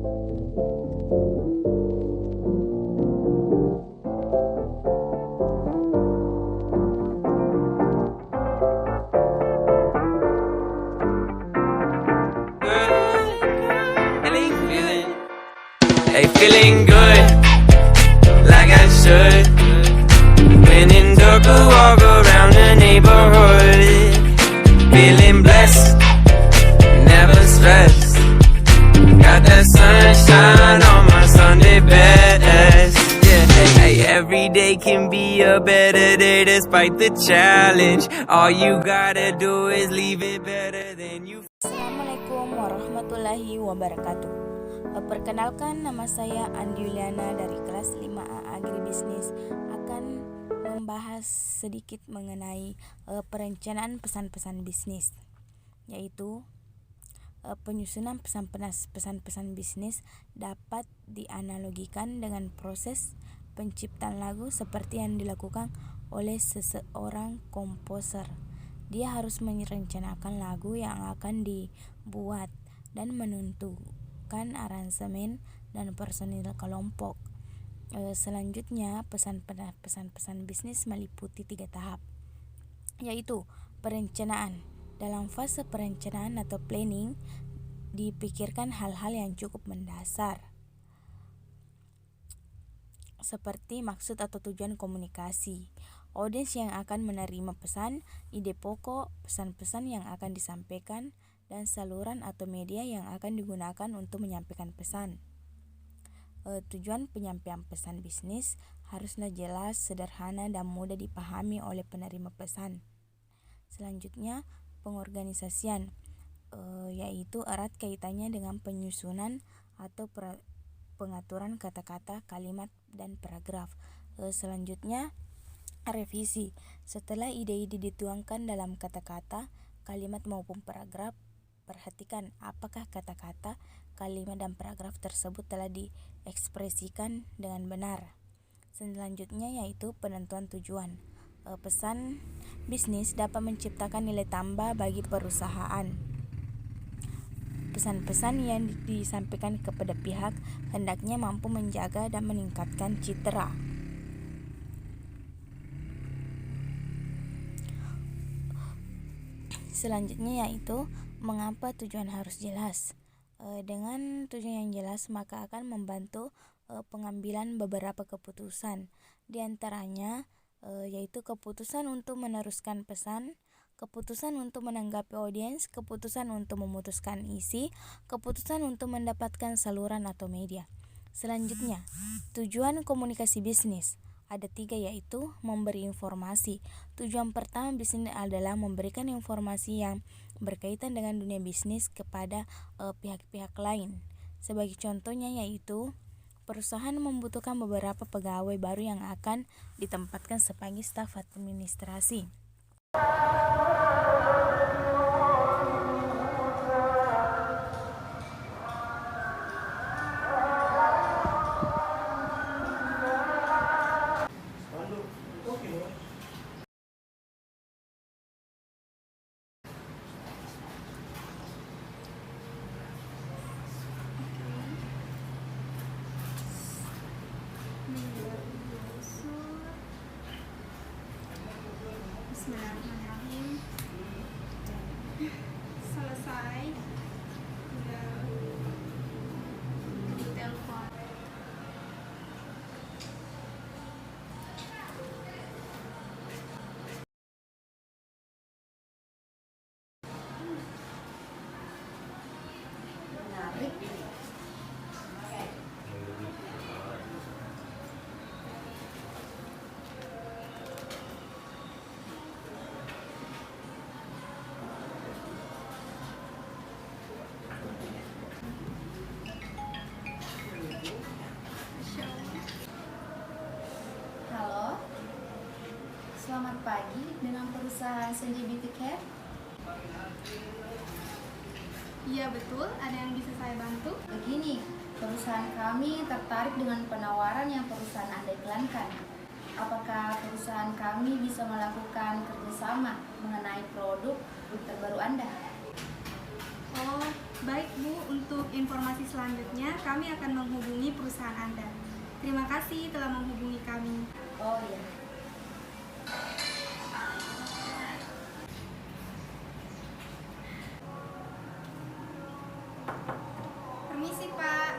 Hey, feeling good, like I should. When in dark, I walk around the neighborhood. Feeling blessed, never stressed. Got that sunshine on my Sunday best. Yeah, hey, every day can be a better day despite the challenge. All you gotta do is leave it better than you. Assalamualaikum warahmatullahi wabarakatuh. Perkenalkan, nama saya Andi Yuliana dari kelas 5A Agribisnis akan membahas sedikit mengenai perencanaan pesan-pesan bisnis, yaitu penyusunan pesan-pesan bisnis dapat dianalogikan dengan proses penciptaan lagu seperti yang dilakukan oleh seseorang komposer. Dia harus merencanakan lagu yang akan dibuat dan menentukan aransemen dan personil kelompok. Selanjutnya, pesan-pesan bisnis meliputi 3 tahap, yaitu perencanaan. Dalam fase perencanaan atau planning, dipikirkan hal-hal yang cukup mendasar, seperti maksud atau tujuan komunikasi, audiens yang akan menerima pesan, ide pokok, pesan-pesan yang akan disampaikan, dan saluran atau media yang akan digunakan untuk menyampaikan pesan. Tujuan penyampaian pesan bisnis haruslah jelas, sederhana, dan mudah dipahami oleh penerima pesan. Selanjutnya, pengorganisasian, yaitu erat kaitannya dengan penyusunan atau pengaturan kata-kata, kalimat, dan paragraf. Selanjutnya, revisi. Setelah ide-ide dituangkan dalam kata-kata, kalimat maupun paragraf, perhatikan apakah kata-kata, kalimat, dan paragraf tersebut telah diekspresikan dengan benar. Selanjutnya yaitu penentuan tujuan. Pesan bisnis dapat menciptakan nilai tambah bagi perusahaan. Pesan-pesan yang disampaikan kepada pihak hendaknya mampu menjaga dan meningkatkan citra. Selanjutnya yaitu mengapa tujuan harus jelas. Dengan tujuan yang jelas maka akan membantu pengambilan beberapa keputusan. Di antaranya yaitu keputusan untuk meneruskan pesan, keputusan untuk menanggapi audiens, keputusan untuk memutuskan isi, keputusan untuk mendapatkan saluran atau media. Selanjutnya, tujuan komunikasi bisnis. Ada 3, yaitu memberi informasi. Tujuan pertama bisnis adalah memberikan informasi yang berkaitan dengan dunia bisnis kepada pihak-pihak lain. Sebagai contohnya yaitu perusahaan membutuhkan beberapa pegawai baru yang akan ditempatkan sebagai staf administrasi. Bismillahirrahmanirrahim. Selesai. Udah ditelepon. Selamat pagi, dengan perusahaan Senja Beauty Care. Iya betul, ada yang bisa saya bantu? Begini, perusahaan kami tertarik dengan penawaran yang perusahaan Anda iklankan. Apakah perusahaan kami bisa melakukan kerjasama mengenai produk terbaru Anda? Oh, Baik Bu, untuk informasi selanjutnya kami akan menghubungi perusahaan Anda. Terima kasih telah menghubungi kami. Oh iya. Permisi Pak.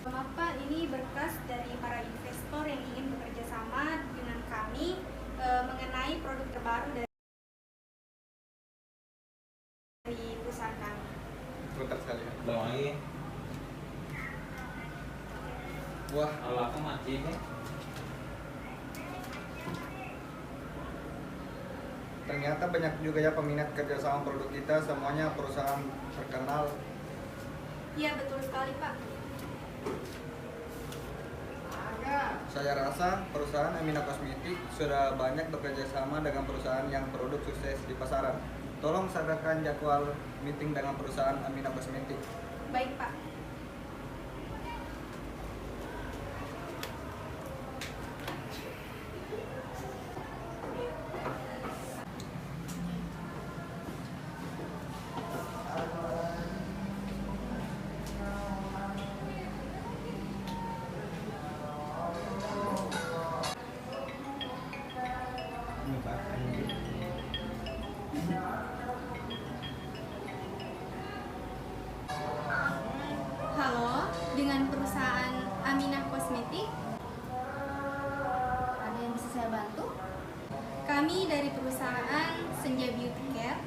Maaf Pak, ini berkas dari para investor yang ingin bekerja sama dengan kami mengenai produk terbaru dari perusahaan kami. Sebentar sekali ya. Belum lagi. Wah, Kalau aku mati nih. ternyata banyak juga ya peminat kerjasama produk kita, semuanya perusahaan terkenal. Iya betul sekali Pak. Saya rasa perusahaan Aminah Kosmetik sudah banyak bekerja sama dengan perusahaan yang produk sukses di pasaran. Tolong sadakan jadwal meeting dengan perusahaan Aminah Kosmetik. Baik Pak. Ini Pak. Halo, dengan perusahaan Aminah Kosmetik. Ada yang bisa saya bantu? Kami dari perusahaan Senja Beauty Care.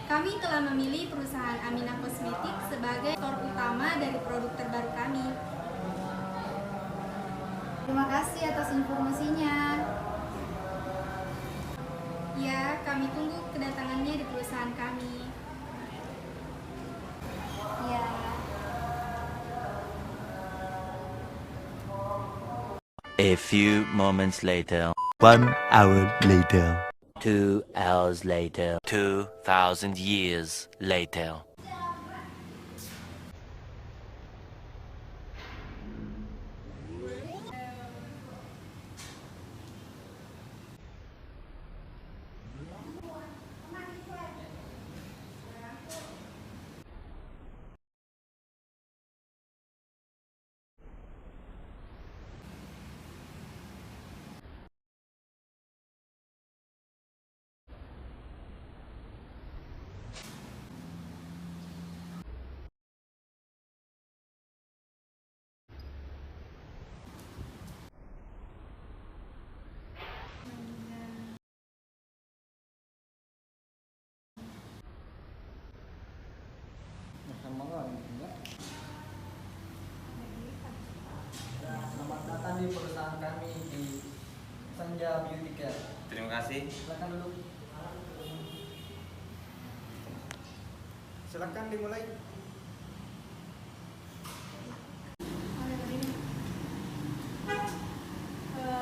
Kami telah memilih perusahaan Aminah Kosmetik sebagai store utama dari produk terbaru kami. Terima kasih atas informasinya. Ya, kami tunggu kedatangannya di perusahaan kami. Ya. A few moments later. 1 hour later. 2 hours later. 2,000 years later. Selamat datang di perusahaan kami di Senja Beauty Care. Terima kasih. Silakan duduk. Silakan dimulai.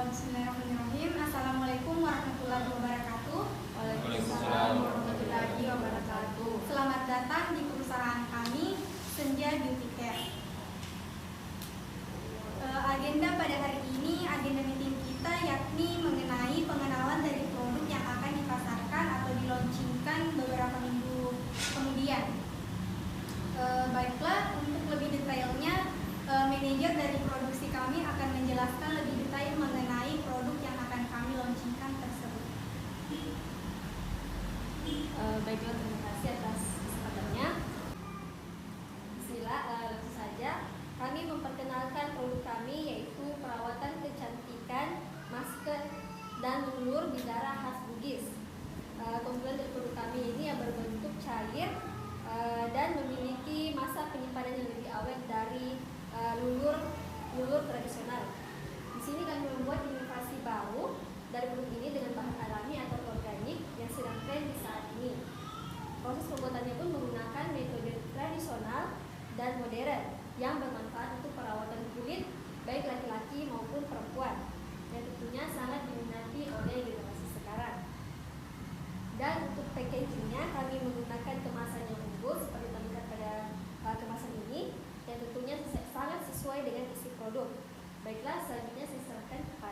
Bismillahirrahmanirrahim. Assalamualaikum warahmatullahi wabarakatuh. Waalaikumsalam warahmatullahi wabarakatuh. Selamat datang di perusahaan kami, Senja Beauty Care. Agenda pada hari ini, agenda meeting kita yakni mengenai pengenalan dari produk yang akan dipasarkan atau dilaunchingkan beberapa minggu kemudian. Baiklah, untuk lebih detailnya, manajer dari produksi kami akan menjelaskan lebih detail mengenai produk yang akan kami launchingkan tersebut. Baiklah, terima kasih atas kesempatannya. Bismillah, langsung saja. Kami memperkenalkan produk kami, yaitu perawatan kecantikan, masker, dan lulur bidara khas Bugis. Keunggulan dari produk kami ini yang berbentuk cair dan memiliki masa penyimpanan yang lebih awet dari lulur tradisional. Di sini kami membuat inovasi baru dari produk ini dengan bahan alami atau organik yang sedang tren di saat ini. Proses pembuatannya pun menggunakan metode tradisional dan modern yang bermanfaat untuk perawatan kulit baik laki-laki maupun perempuan, yang tentunya sangat diminati oleh generasi sekarang. Dan untuk packagingnya kami menggunakan kemasan yang unggul seperti terlihat pada kemasan ini, yang tentunya sangat sesuai dengan isi produk. Baiklah, selanjutnya saya serahkan kepada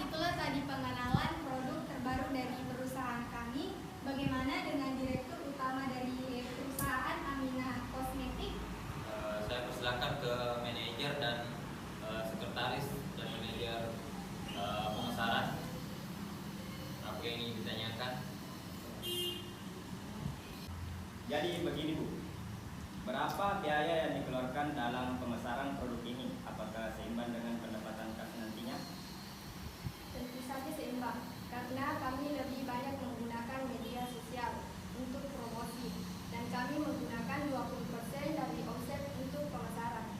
itulah tadi pengenalan produk terbaru dari perusahaan kami. Bagaimana dengan Direktur Utama dari perusahaan Aminah Kosmetik? Saya persilakan ke manajer dan sekretaris dan manajer pemasaran. Apa yang ingin ditanyakan? Jadi begini Bu, berapa biaya yang dikeluarkan dalam pemasaran produk ini? Apakah seimbang dengan pendapatan kas nantinya? Tentu saja seimbang, karena kami lebih banyak menggunakan media sosial untuk promosi, dan kami menggunakan 20% dari omset untuk pemasaran.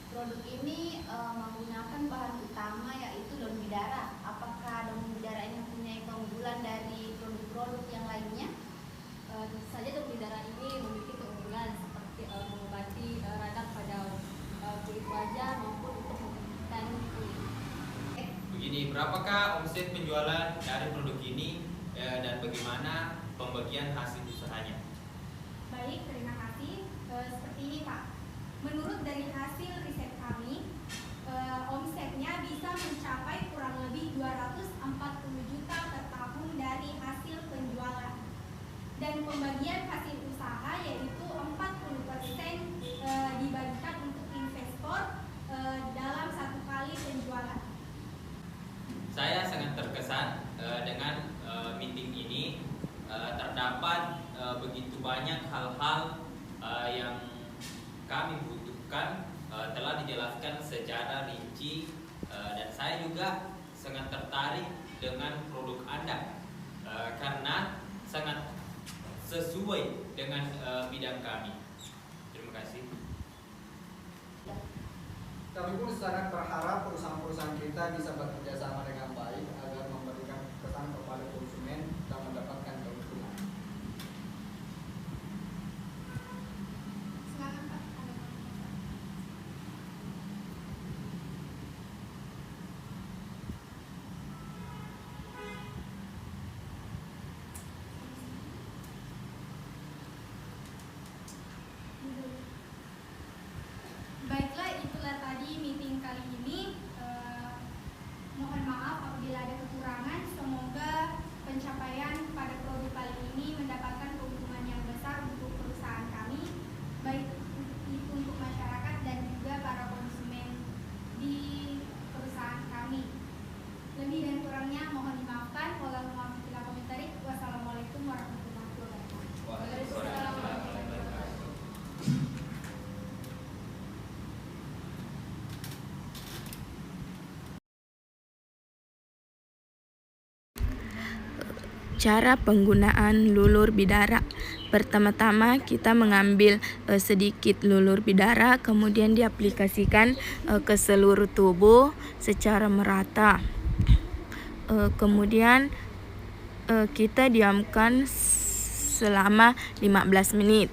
Produk ini menggunakan bahan utama yaitu daun bidara. Apakah daun bidara ini mempunyai keunggulan dari produk-produk yang lainnya? Tentu saja daun bidara ini memiliki keunggulan seperti mengobati radang pada kulit wajah maupun untuk membersihkan kulit. Begini, berapakah omset penjualan dari produk ini dan bagaimana pembagian hasil usahanya? Baik, terima kasih. Seperti ini Pak. Menurut dari hasil riset kami, omsetnya bisa mencapai kurang lebih 240 juta per tahun dari hasil penjualan. Dan pembagian hasil usaha yaitu 40% dibagikan untuk investor dalam satu kali penjualan. Saya sangat terkesan dengan meeting ini. Terdapat begitu banyak hal-hal yang kami butuhkan, telah dijelaskan secara rinci, dan saya juga sangat tertarik dengan produk Anda karena sangat sesuai dengan bidang kami. Terima kasih. Kami pun sangat berharap perusahaan-perusahaan kita bisa bekerja sama dengan baik agar memberikan kesan kepada konsumen dan mendapatkan keuntungan. Silakan Pak. Baiklah, itulah tadi meeting kali ini. Mohon maaf apabila ada kekurangan. Semoga pencapaian pada produk kali ini mendapatkan keuntungan yang besar untuk perusahaan kami, baik itu untuk masyarakat dan juga para konsumen di perusahaan kami. Lebih dan kurangnya mohon dimaafkan. Wassalamualaikum warahmatullahi wabarakatuh. Waalaikumsalam. Cara penggunaan lulur bidara. Pertama-tama kita mengambil sedikit lulur bidara, kemudian diaplikasikan ke seluruh tubuh secara merata. Kemudian kita diamkan selama 15 menit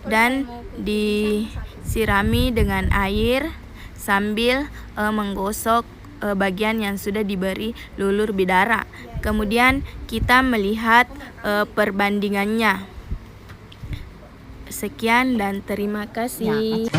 dan disirami dengan air sambil menggosok bagian yang sudah diberi lulur bidara. Kemudian kita melihat perbandingannya. Sekian dan terima kasih.